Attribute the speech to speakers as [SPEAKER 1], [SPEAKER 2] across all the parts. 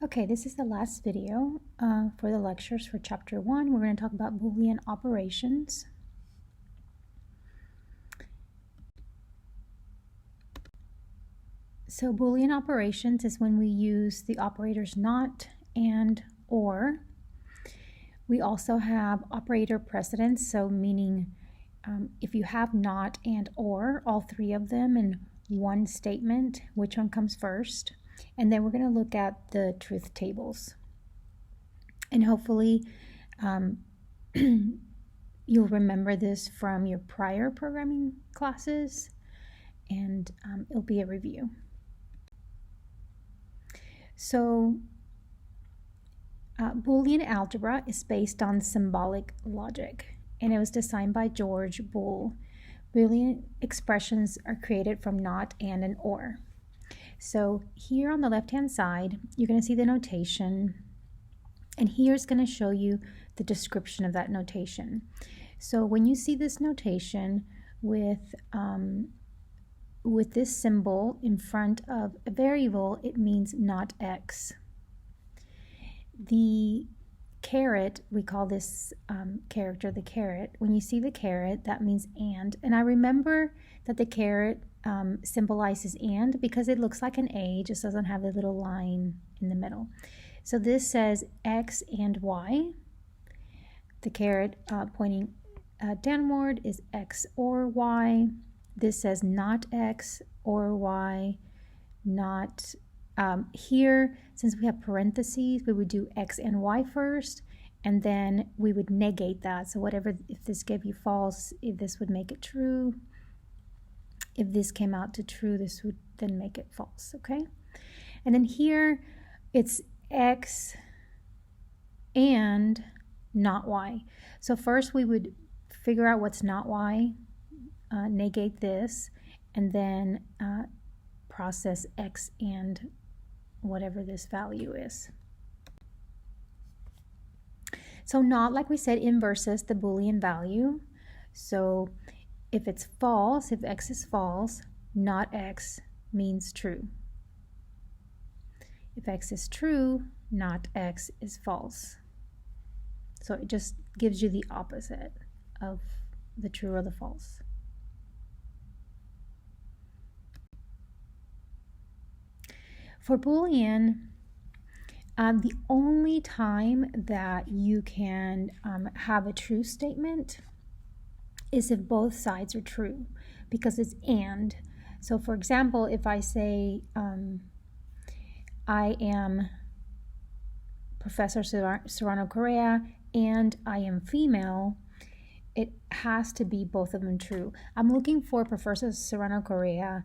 [SPEAKER 1] Okay, this is the last video for the lectures for Chapter 1. We're going to talk about Boolean operations. So Boolean operations is when we use the operators not, and, or. We also have operator precedence, so meaning if you have not and or, all three of them in one statement, which one comes first? And then we're going to look at the truth tables. And hopefully you'll remember this from your prior programming classes, and it'll be a review. So Boolean algebra is based on symbolic logic, and it was designed by George Boole. Boolean expressions are created from not, and or. So here on the left-hand side, you're going to see the notation, and here's going to show you the description of that notation. So when you see this notation with this symbol in front of a variable, it means not x. The caret, we call this character the caret. When you see the caret, that means and I remember that the caret symbolizes and because it looks like an A, just doesn't have a little line in the middle. So this says x and y. The caret pointing downward is x or y. This says not x or y, not here, since we have parentheses, we would do x and y first, and then we would negate that. So whatever, if this gave you false, if this would make it true. If this came out to true, this would then make it false, okay? And then here, it's x and not y. So first we would figure out what's not y, negate this, and then process x and whatever this value is. So not, like we said, inverses the Boolean value. So if it's false, if x is false, not x means true. If x is true, not x is false. So it just gives you the opposite of the true or the false. For Boolean, the only time that you can have a true statement is if both sides are true, because it's and. So for example, if I say I am Professor Serrano-Correa and I am female, it has to be both of them true. I'm looking for Professor Serrano-Correa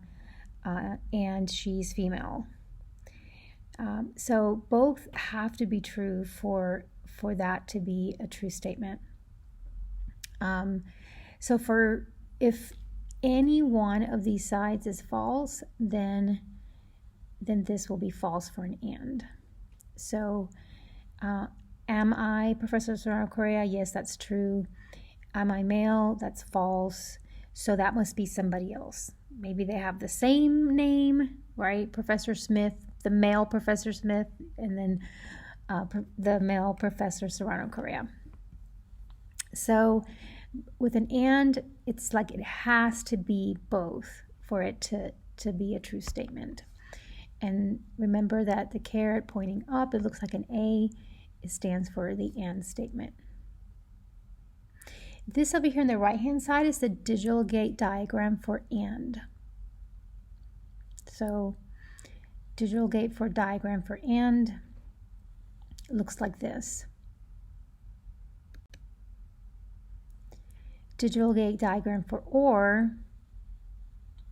[SPEAKER 1] and she's female. So both have to be true for that to be a true statement. So if any one of these sides is false, then this will be false for an and. So am I Professor Serrano-Correa? Yes, that's true. Am I male? That's false. So that must be somebody else. Maybe they have the same name, right? Professor Smith, the male Professor Smith, and then the male Professor Serrano-Correa. So with an and, it's like it has to be both for it to be a true statement. And remember that the caret pointing up, it looks like an A. It stands for the and statement. This over here on the right-hand side is the digital gate diagram for and. So digital gate for diagram for and looks like this. Digital gate diagram for or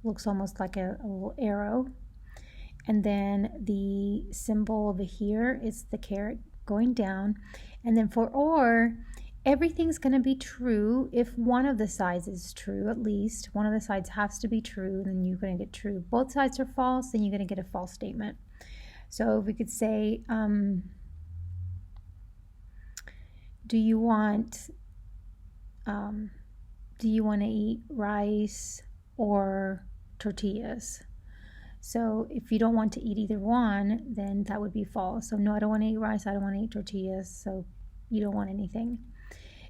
[SPEAKER 1] looks almost like a little arrow. And then the symbol over here is the caret going down. And then for or, everything's going to be true if one of the sides is true, at least. One of the sides has to be true, then you're going to get true. Both sides are false, then you're going to get a false statement. So if we could say, do you want to eat rice or tortillas? So if you don't want to eat either one, then that would be false. So no, I don't want to eat rice, I don't want to eat tortillas, so you don't want anything.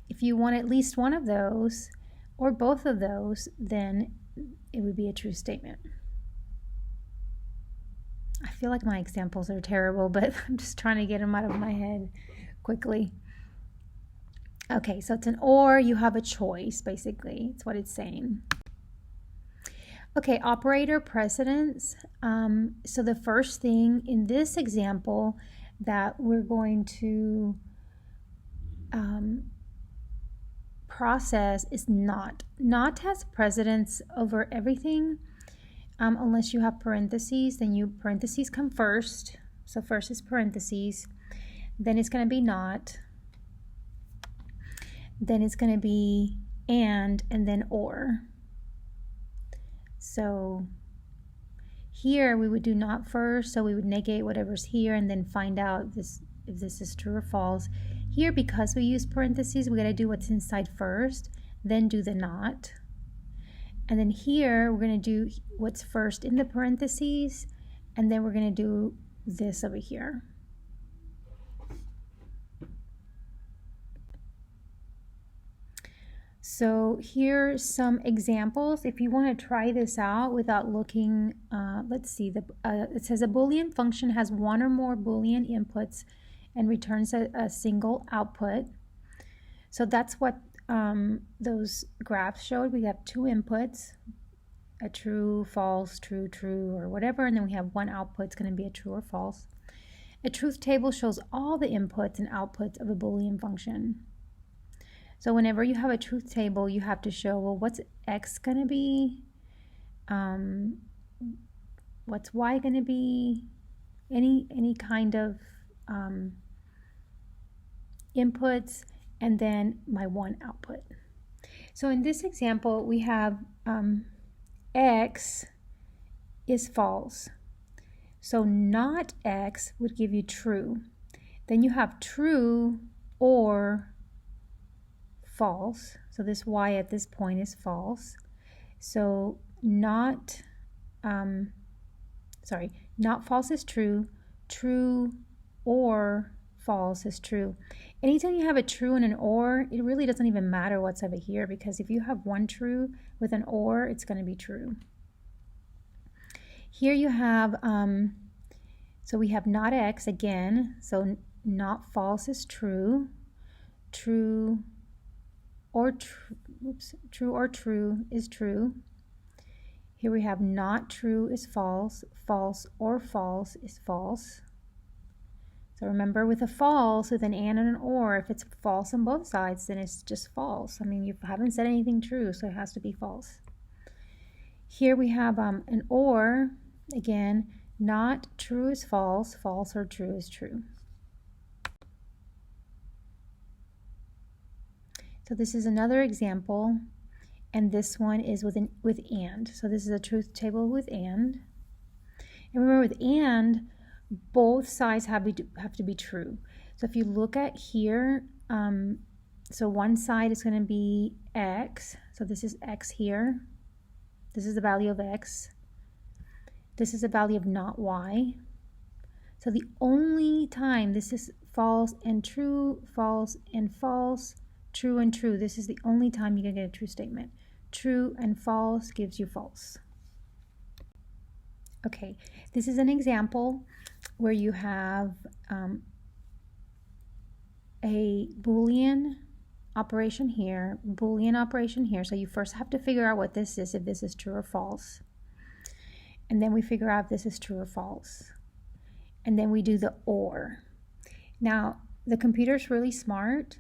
[SPEAKER 1] If you want at least one of those or both of those, then it would be a true statement. I feel like my examples are terrible, but I'm just trying to get them out of my head quickly. Okay, so it's an or, you have a choice, basically. It's what it's saying. Okay, operator precedence. So the first thing in this example that we're going to process is not. Not has precedence over everything, unless you have parentheses. Then parentheses come first. So first is parentheses. Then it's going to be not. Then it's going to be and then or. So here we would do not first, so we would negate whatever's here and then find out if this is true or false. Here, because we use parentheses, we got to do what's inside first, then do the not. And then here, we're going to do what's first in the parentheses, and then we're going to do this over here. So here's some examples. If you want to try this out without looking, let's see, it says a Boolean function has one or more Boolean inputs and returns a single output. So that's what those graphs showed. We have two inputs, a true, false, true, true, or whatever, and then we have one output. It's going to be a true or false. A truth table shows all the inputs and outputs of a Boolean function. So whenever you have a truth table, you have to show, well, what's x going to be? What's y going to be? Any kind of inputs, and then my one output. So in this example, we have x is false. So not x would give you true. Then you have true or false. So this y at this point is false. So not false is true, true or false is true. Anytime you have a true and an or, it really doesn't even matter what's over here, because if you have one true with an or, it's going to be true. Here you have, so we have not x again, so not false is true, true or true is true. Here we have not true is false, false or false is false. So remember, with a false, with an and an or, if it's false on both sides, then it's just false. I mean, you haven't said anything true, so it has to be false. Here we have an or, again, not true is false, false or true is true. So this is another example, and this one is with and. So this is a truth table with and. And remember, with and, both sides have to be true. So if you look at here, so one side is going to be x. So this is x here. This is the value of x. This is the value of not y. So the only time this is false and true, false and false, true and true, this is the only time you can get a true statement. True and false gives you false. Okay, this is an example where you have a Boolean operation here, Boolean operation here. So you first have to figure out what this is, if this is true or false. And then we figure out if this is true or false. And then we do the or. Now, the computer's really smart,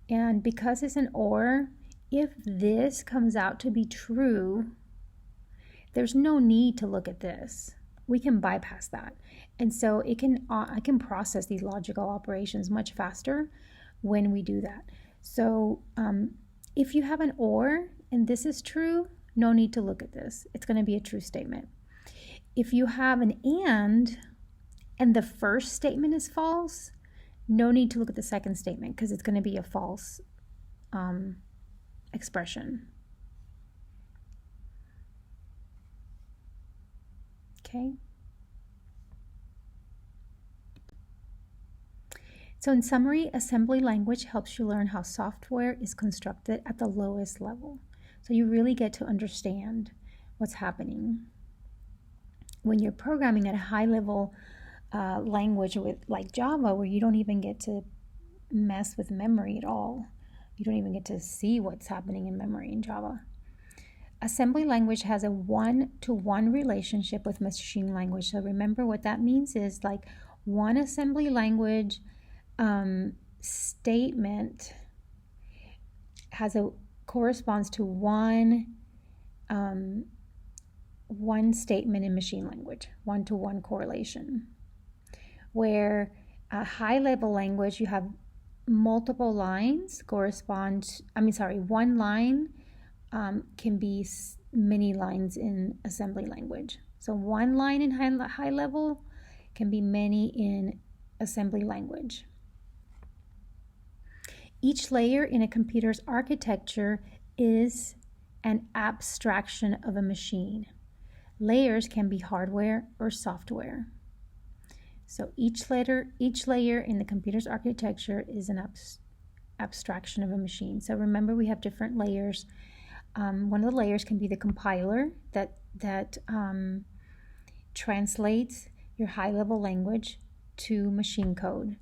[SPEAKER 1] and because it's an or, if this comes out to be true, there's no need to look at this. We can bypass that. And so I can process these logical operations much faster when we do that. So if you have an or and this is true, no need to look at this. It's going to be a true statement. If you have an and the first statement is false, no need to look at the second statement, because it's going to be a false expression. Okay. So in summary, assembly language helps you learn how software is constructed at the lowest level. So you really get to understand what's happening. When you're programming at a high level language with like Java, where you don't even get to mess with memory at all. You don't even get to see what's happening in memory in Java. Assembly language has a one-to-one relationship with machine language. So remember what that means is like one assembly language statement corresponds to one statement in machine language, one-to-one correlation. Where a high-level language, you have multiple lines one line can be many lines in assembly language. So one line in high level can be many in assembly language. Each layer in a computer's architecture is an abstraction of a machine. Layers can be hardware or software. So each layer in the computer's architecture is an abstraction of a machine. So remember, we have different layers. One of the layers can be the compiler that translates your high-level language to machine code.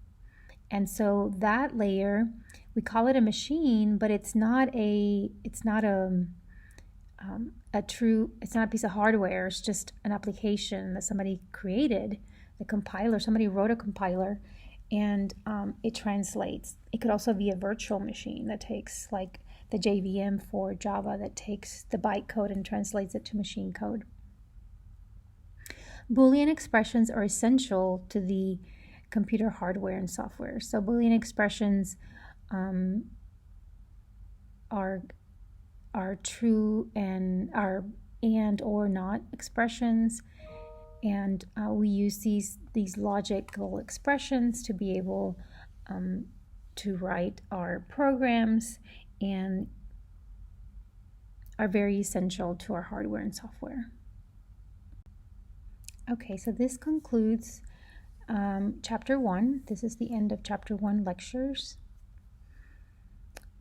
[SPEAKER 1] And so that layer, we call it a machine, but it's not a piece of hardware. It's just an application that somebody created. The compiler, somebody wrote a compiler, and it translates. It could also be a virtual machine that takes, like the JVM for Java, that takes the bytecode and translates it to machine code. Boolean expressions are essential to the computer hardware and software. So Boolean expressions are true and are and or not expressions. And we use these logical expressions to be able to write our programs, and are very essential to our hardware and software. Okay, so this concludes Chapter 1. This is the end of Chapter 1 lectures.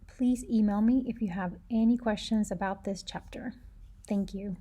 [SPEAKER 1] Please email me if you have any questions about this chapter. Thank you.